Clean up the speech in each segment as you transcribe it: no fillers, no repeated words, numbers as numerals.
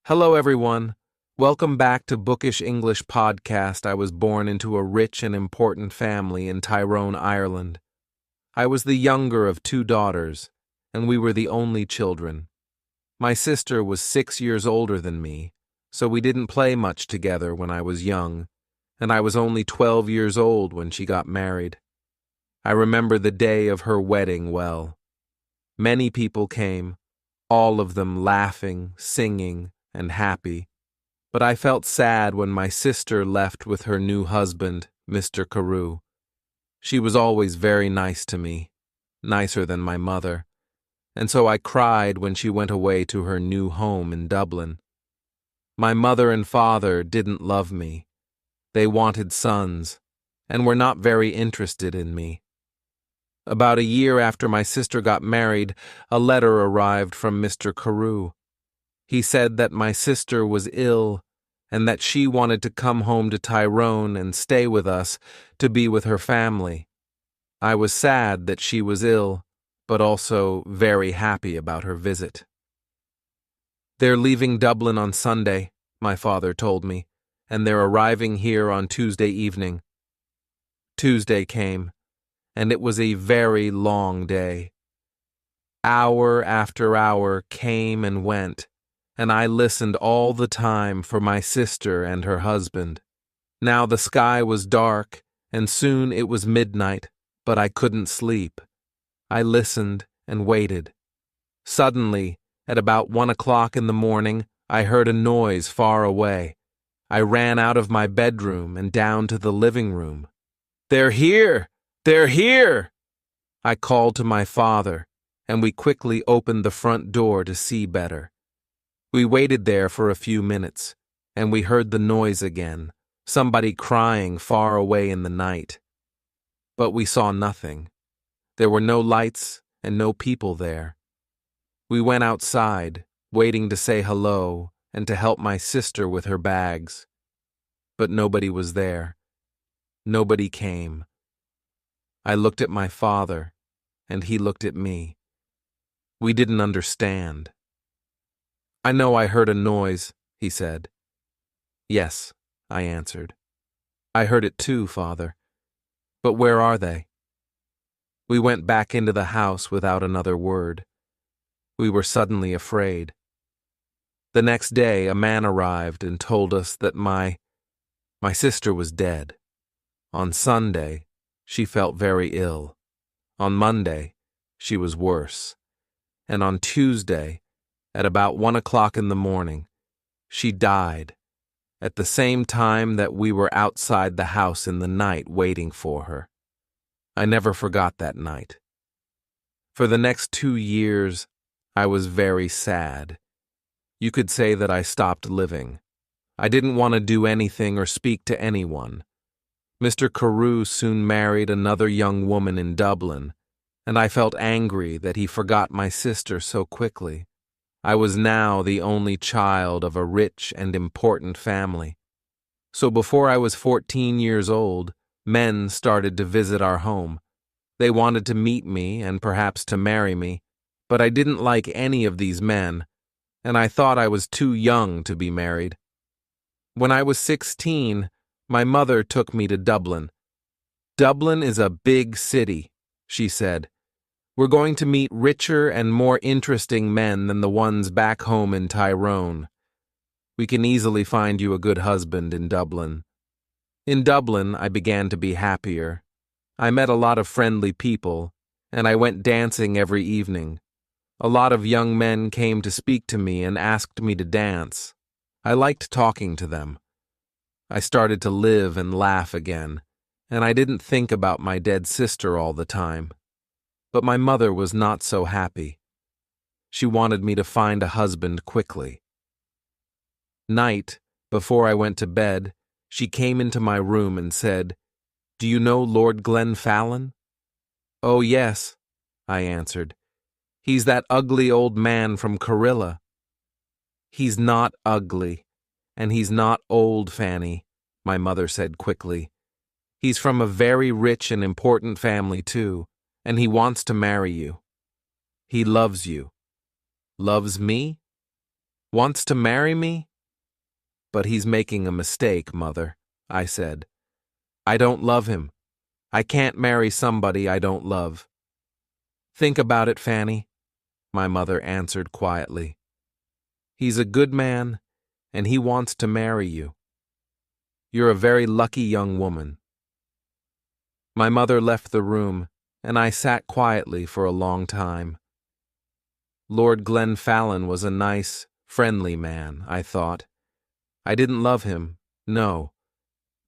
Hello, everyone. Welcome back to Bookish English Podcast. I was born into a rich and important family in Tyrone, Ireland. I was the younger of two daughters, and we were the only children. My sister was 6 years older than me, so we didn't play much together when I was young, and I was only 12 years old when she got married. I remember the day of her wedding well. Many people came, all of them laughing, singing, and happy, but I felt sad when my sister left with her new husband, Mr. Carew. She was always very nice to me, nicer than my mother, and so I cried when she went away to her new home in Dublin. My mother and father didn't love me. They wanted sons, and were not very interested in me. About a year after my sister got married, a letter arrived from Mr. Carew. He said that my sister was ill and that she wanted to come home to Tyrone and stay with us to be with her family. I was sad that she was ill, but also very happy about her visit. "They're leaving Dublin on Sunday," my father told me, "and they're arriving here on Tuesday evening." Tuesday came, and it was a very long day. Hour after hour came and went, and I listened all the time for my sister and her husband. Now the sky was dark, and soon it was midnight, but I couldn't sleep. I listened and waited. Suddenly, at about 1 o'clock in the morning, I heard a noise far away. I ran out of my bedroom and down to the living room. "They're here! They're here!" I called to my father, and we quickly opened the front door to see better. We waited there for a few minutes, and we heard the noise again, somebody crying far away in the night. But we saw nothing. There were no lights and no people there. We went outside, waiting to say hello and to help my sister with her bags. But nobody was there. Nobody came. I looked at my father, and he looked at me. We didn't understand. "I know I heard a noise," he said. "Yes," I answered. "I heard it too, Father. But where are they?" We went back into the house without another word. We were suddenly afraid. The next day, a man arrived and told us that my sister was dead. On Sunday, she felt very ill. On Monday, she was worse. And on Tuesday, at about 1 o'clock in the morning, she died, at the same time that we were outside the house in the night waiting for her. I never forgot that night. For the next 2 years, I was very sad. You could say that I stopped living. I didn't want to do anything or speak to anyone. Mr. Carew soon married another young woman in Dublin, and I felt angry that he forgot my sister so quickly. I was now the only child of a rich and important family. So before I was 14 years old, men started to visit our home. They wanted to meet me and perhaps to marry me, but I didn't like any of these men, and I thought I was too young to be married. When I was 16, my mother took me to Dublin. "Dublin is a big city," she said. "We're going to meet richer and more interesting men than the ones back home in Tyrone. We can easily find you a good husband in Dublin." In Dublin, I began to be happier. I met a lot of friendly people, and I went dancing every evening. A lot of young men came to speak to me and asked me to dance. I liked talking to them. I started to live and laugh again, and I didn't think about my dead sister all the time. But my mother was not so happy. She wanted me to find a husband quickly. Night, before I went to bed, she came into my room and said, "Do you know Lord Glenfallen?" "Oh, yes," I answered. "He's that ugly old man from Carilla." "He's not ugly, and he's not old, Fanny," my mother said quickly. "He's from a very rich and important family, too. And he wants to marry you. He loves you." "Loves me?" Wants to marry me? But he's making a mistake, Mother, I said. I don't love him. I can't marry somebody I don't love. Think about it, Fanny, my mother answered quietly. He's a good man, and he wants to marry you. You're a very lucky young woman. My mother left the room, and I sat quietly for a long time. Lord Glenfallen was a nice, friendly man, I thought. I didn't love him, no,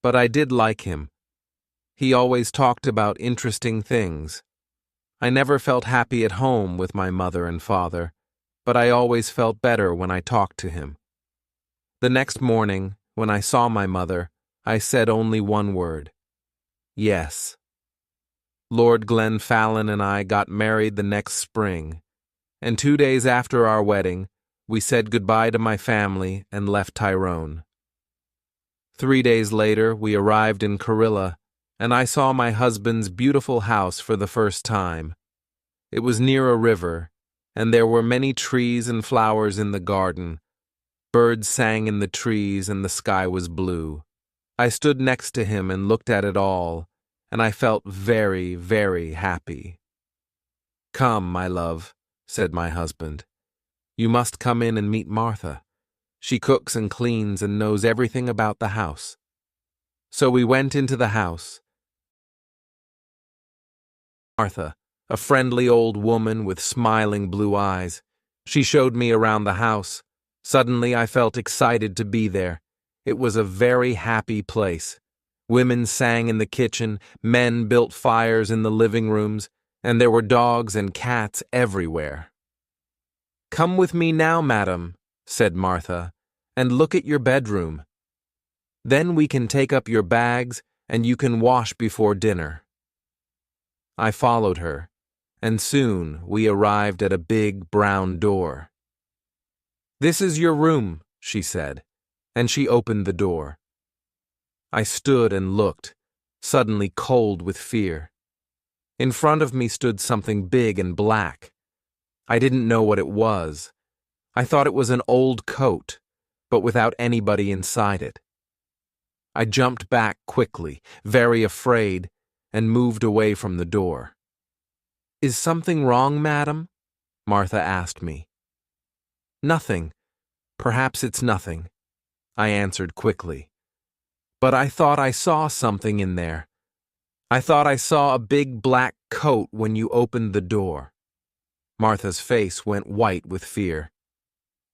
but I did like him. He always talked about interesting things. I never felt happy at home with my mother and father, but I always felt better when I talked to him. The next morning, when I saw my mother, I said only one word. Yes. Lord Glenfallen and I got married the next spring, and 2 days after our wedding, we said goodbye to my family and left Tyrone. 3 days later, we arrived in Carilla, and I saw my husband's beautiful house for the first time. It was near a river, and there were many trees and flowers in the garden. Birds sang in the trees, and the sky was blue. I stood next to him and looked at it all, and I felt very, very happy. Come, my love, said my husband. You must come in and meet Martha. She cooks and cleans and knows everything about the house. So we went into the house. Martha, a friendly old woman with smiling blue eyes. She showed me around the house. Suddenly I felt excited to be there. It was a very happy place. Women sang in the kitchen, men built fires in the living rooms, and there were dogs and cats everywhere. Come with me now, madam, said Martha, and look at your bedroom. Then we can take up your bags, and you can wash before dinner. I followed her, and soon we arrived at a big brown door. This is your room, she said, and she opened the door. I stood and looked, suddenly cold with fear. In front of me stood something big and black. I didn't know what it was. I thought it was an old coat, but without anybody inside it. I jumped back quickly, very afraid, and moved away from the door. Is something wrong, madam? Martha asked me. Nothing. Perhaps it's nothing, I answered quickly. But I thought I saw something in there. I thought I saw a big black coat when you opened the door. Martha's face went white with fear.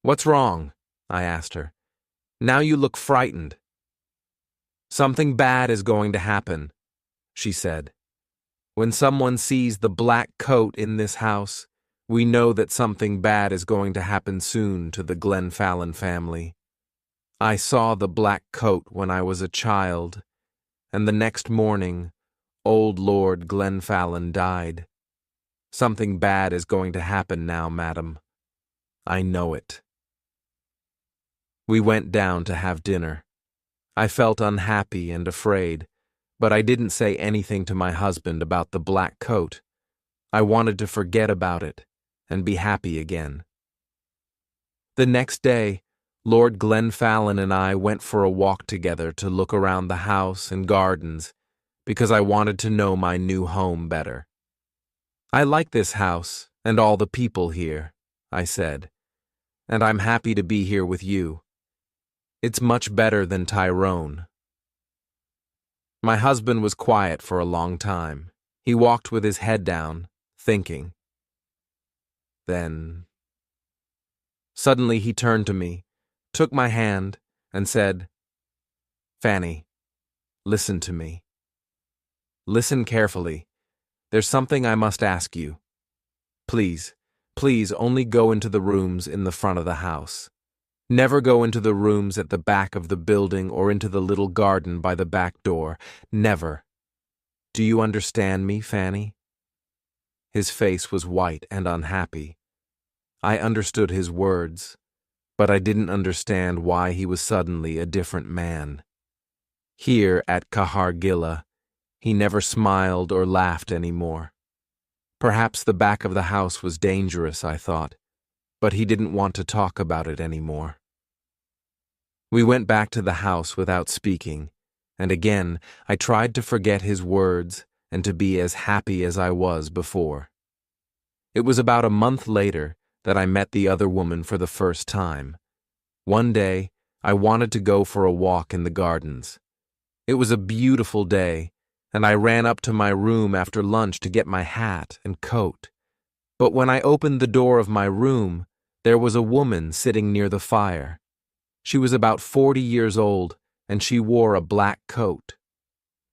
What's wrong? I asked her. Now you look frightened. Something bad is going to happen, she said. When someone sees the black coat in this house, we know that something bad is going to happen soon to the Glenfallen family. I saw the black coat when I was a child, and the next morning, old Lord Glenfallen died. Something bad is going to happen now, madam. I know it. We went down to have dinner. I felt unhappy and afraid, but I didn't say anything to my husband about the black coat. I wanted to forget about it and be happy again. The next day, Lord Glenfallen and I went for a walk together to look around the house and gardens because I wanted to know my new home better. I like this house and all the people here, I said, and I'm happy to be here with you. It's much better than Tyrone. My husband was quiet for a long time. He walked with his head down, thinking. Then, suddenly he turned to me, took my hand, and said, Fanny, listen to me. Listen carefully. There's something I must ask you. Please, please only go into the rooms in the front of the house. Never go into the rooms at the back of the building or into the little garden by the back door. Never. Do you understand me, Fanny? His face was white and unhappy. I understood his words, but I didn't understand why he was suddenly a different man. Here at Cahargilla, he never smiled or laughed any more. Perhaps the back of the house was dangerous, I thought. but he didn't want to talk about it anymore. We went back to the house without speaking, and again I tried to forget his words and to be as happy as I was before. It was about a month later that I met the other woman for the first time. One day, I wanted to go for a walk in the gardens. It was a beautiful day, and I ran up to my room after lunch to get my hat and coat. But when I opened the door of my room, there was a woman sitting near the fire. She was about 40 years old, and she wore a black coat.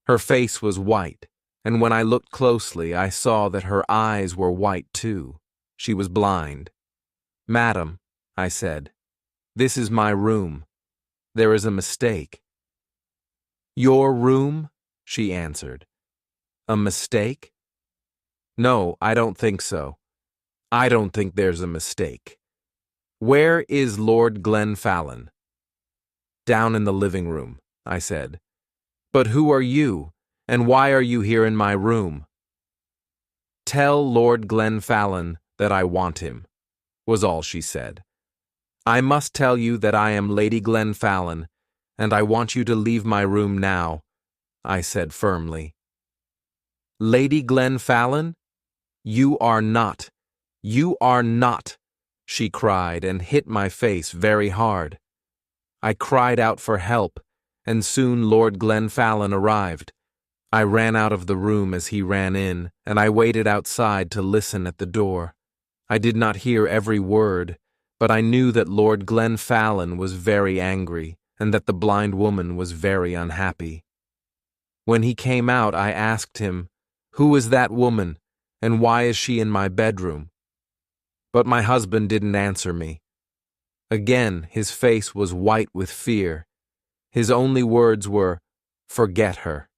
Her face was white, and when I looked closely, I saw that her eyes were white too. She was blind. "Madam," I said, "this is my room. There is a mistake." "Your room?" she answered. "A mistake? No, I don't think so. I don't think there's a mistake. Where is Lord Glenfallen?" "Down in the living room," I said. "But who are you, and why are you here in my room?" "Tell Lord Glenfallen that I want him," was all she said. "I must tell you that I am Lady Glenfallen, and I want you to leave my room now," I said firmly. "Lady Glenfallen? You are not, she cried and hit my face very hard. I cried out for help, and soon Lord Glenfallen arrived. I ran out of the room as he ran in, and I waited outside to listen at the door. I did not hear every word, but I knew that Lord Glenfallen was very angry, and that the blind woman was very unhappy. When he came out, I asked him, "Who is that woman, and why is she in my bedroom?" But my husband didn't answer me. Again, his face was white with fear. His only words were, "Forget her."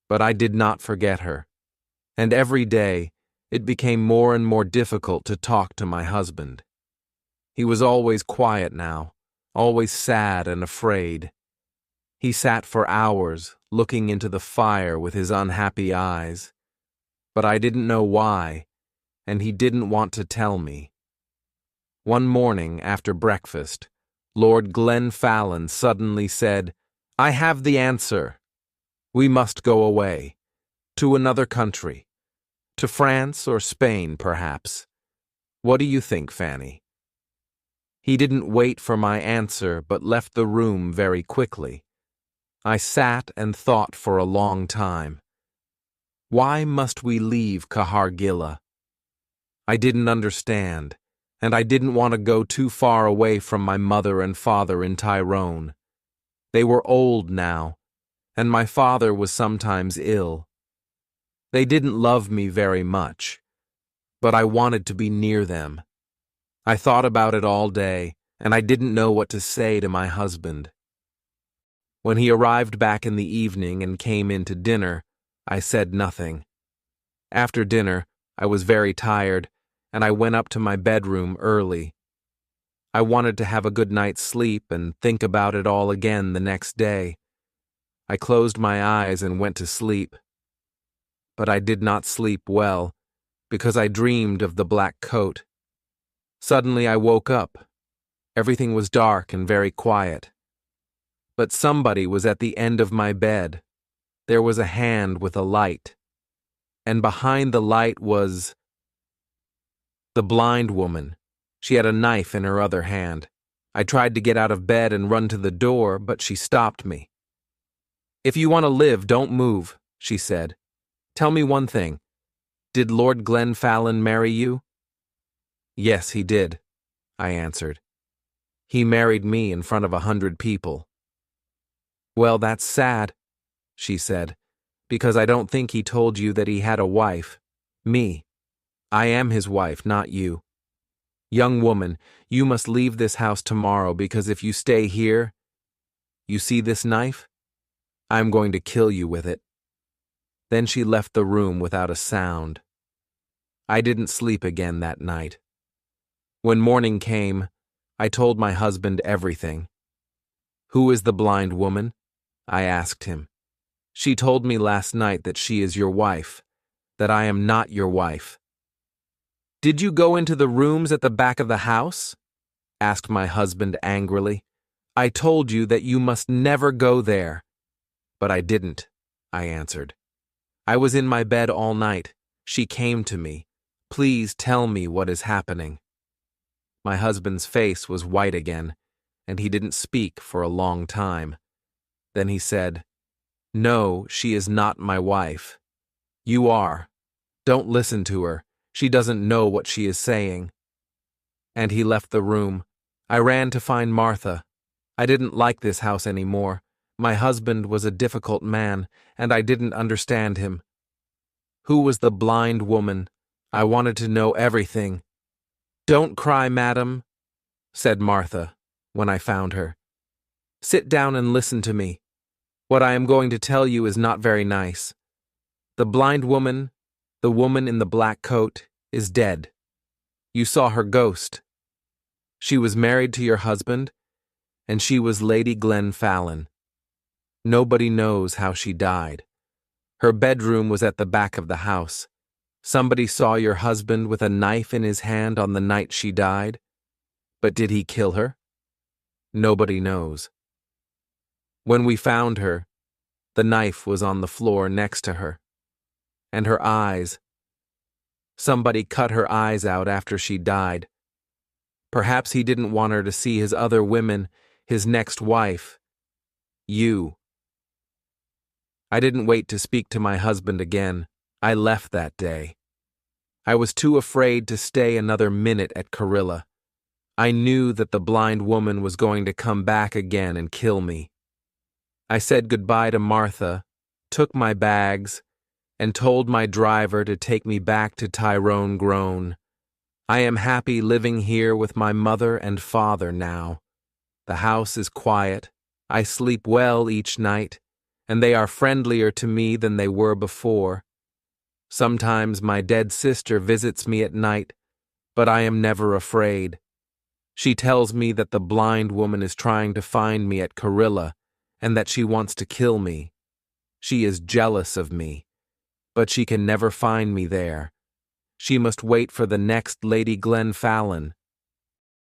But I did not forget her, and every day it became more and more difficult to talk to my husband. He was always quiet now, always sad and afraid. He sat for hours, looking into the fire with his unhappy eyes. But I didn't know why, and he didn't want to tell me. One morning, after breakfast, Lord Glenfallen suddenly said, "I have the answer. We must go away. To another country. To France or Spain, perhaps. What do you think, Fanny?" He didn't wait for my answer, but left the room very quickly. I sat and thought for a long time. Why must we leave Cahargilla? I didn't understand, and I didn't want to go too far away from my mother and father in Tyrone. They were old now, and my father was sometimes ill. They didn't love me very much, but I wanted to be near them. I thought about it all day, and I didn't know what to say to my husband. When he arrived back in the evening and came in to dinner, I said nothing. After dinner, I was very tired, and I went up to my bedroom early. I wanted to have a good night's sleep and think about it all again the next day. I closed my eyes and went to sleep. But I did not sleep well, because I dreamed of the black coat. Suddenly I woke up. Everything was dark and very quiet. But somebody was at the end of my bed. There was a hand with a light. And behind the light was the blind woman. She had a knife in her other hand. I tried to get out of bed and run to the door, but she stopped me. "If you want to live, don't move," she said. "Tell me one thing. Did Lord Glenfallen marry you?" "Yes, he did," I answered. "He married me in front of 100 people." "Well, that's sad," she said, "because I don't think he told you that he had a wife. Me. I am his wife, not you. Young woman, you must leave this house tomorrow, because if you stay here, you see this knife? I'm going to kill you with it." Then she left the room without a sound. I didn't sleep again that night. When morning came, I told my husband everything. "Who is the blind woman?" I asked him. "She told me last night that she is your wife, that I am not your wife." Did you go into the rooms at the back of the house? Asked my husband angrily. I told you that you must never go there. But I didn't, I answered. I was in my bed all night. She came to me. Please tell me what is happening. My husband's face was white again, and he didn't speak for a long time. Then he said, No, she is not my wife. You are. Don't listen to her. She doesn't know what she is saying. And he left the room. I ran to find Martha. I didn't like this house anymore. My husband was a difficult man, and I didn't understand him. Who was the blind woman? I wanted to know everything. Don't cry, madam, said Martha, when I found her. Sit down and listen to me. What I am going to tell you is not very nice. The blind woman, the woman in the black coat, is dead. You saw her ghost. She was married to your husband, and she was Lady Glenfallen. Nobody knows how she died. Her bedroom was at the back of the house. Somebody saw your husband with a knife in his hand on the night she died. But did he kill her? Nobody knows. When we found her, the knife was on the floor next to her. And her eyes. Somebody cut her eyes out after she died. Perhaps he didn't want her to see his other women, his next wife. You. I didn't wait to speak to my husband again. I left that day. I was too afraid to stay another minute at Carilla. I knew that the blind woman was going to come back again and kill me. I said goodbye to Martha, took my bags, and told my driver to take me back to Tyrone Groan. I am happy living here with my mother and father now. The house is quiet. I sleep well each night, and they are friendlier to me than they were before. Sometimes my dead sister visits me at night, but I am never afraid. She tells me that the blind woman is trying to find me at Carilla and that she wants to kill me. She is jealous of me, but she can never find me there. She must wait for the next Lady Glenfallen